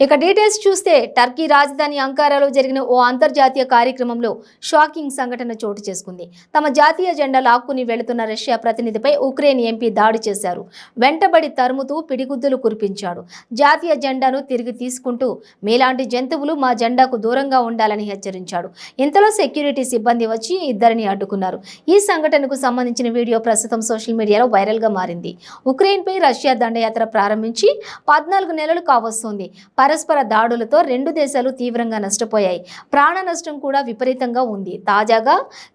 ఇక డీటెయిల్స్ చూస్తే టర్కీ రాజధాని అంకారాలో జరిగిన ఓ అంతర్జాతీయ కార్యక్రమంలో షాకింగ్ సంఘటన చోటు చేసుకుంది. తమ జాతీయ జెండా లాక్కుని వెళుతున్న రష్యా ప్రతినిధిపై ఉక్రెయిన్ ఎంపీ దాడి చేశారు. వెంటబడి తరుముతూ పిడిగుద్దులు కురిపించాడు. జాతీయ జెండాను తిరిగి తీసుకుంటూ మీలాంటి జంతువులు మా జెండాకు దూరంగా ఉండాలని హెచ్చరించాడు. ఇంతలో సెక్యూరిటీ సిబ్బంది వచ్చి ఇద్దరిని అడ్డుకున్నారు. ఈ సంఘటనకు సంబంధించిన వీడియో ప్రస్తుతం సోషల్ మీడియాలో వైరల్గా మారింది. ఉక్రెయిన్పై రష్యా దండయాత్ర ప్రారంభించి 14 నెలలు కావస్తోంది. పరస్పర దాడులతో రెండు దేశాలు తీవ్రంగా నష్టపోయాయి. ప్రాణ నష్టం కూడా విపరీతంగా ఉంది. తాజాగా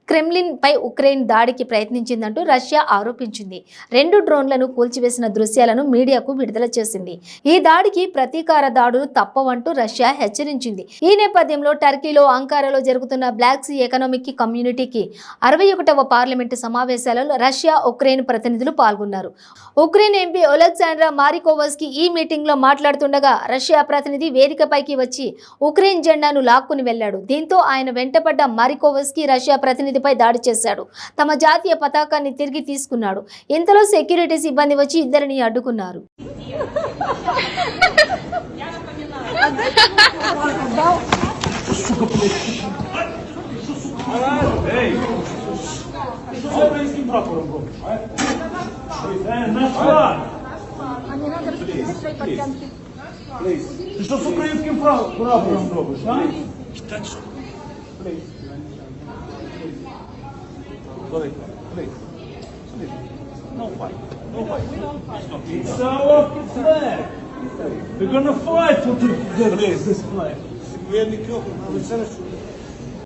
క్రెమ్లిన్ పై ఉక్రెయిన్ దాడికి ప్రయత్నించిందంటూ రష్యా ఆరోపించింది. 2 డ్రోన్లను కూల్చివేసిన దృశ్యాలను మీడియాకు విడుదల చేసింది. ఈ దాడికి ప్రతీకార దాడులు తప్పవంటూ రష్యా హెచ్చరించింది. ఈ నేపథ్యంలో టర్కీలో అంకారాలో జరుగుతున్న బ్లాక్ సీ ఎకనామిక్ కమ్యూనిటీకి 61వ పార్లమెంటు సమావేశాలలో రష్యా, ఉక్రెయిన్ ప్రతినిధులు పాల్గొన్నారు. ఉక్రెయిన్ ఎంపీ ఒలెగ్జాండ్రా మారికోవస్కీ ఈ మీటింగ్లో మాట్లాడుతుండగా రష్యా ప్రతినిధి వేదికపైకి వచ్చి ఉక్రెయిన్ జెండాను లాక్కుని వెళ్లాడు. దీంతో ఆయన వెంటపడ్డ మారికోవస్కీ రష్యా ప్రతినిధిపై దాడి చేశాడు. తమ జాతీయ పతాకాన్ని తిరిగి తీసుకున్నాడు. ఇంతలో సెక్యూరిటీ సిబ్బంది వచ్చి ఇద్దరిని అడ్డుకున్నారు. Please. Ты что с украинским прапором робишь, а? Please. Please. Please. No fight. No fight. It's our flag. We're gonna fight for this flag.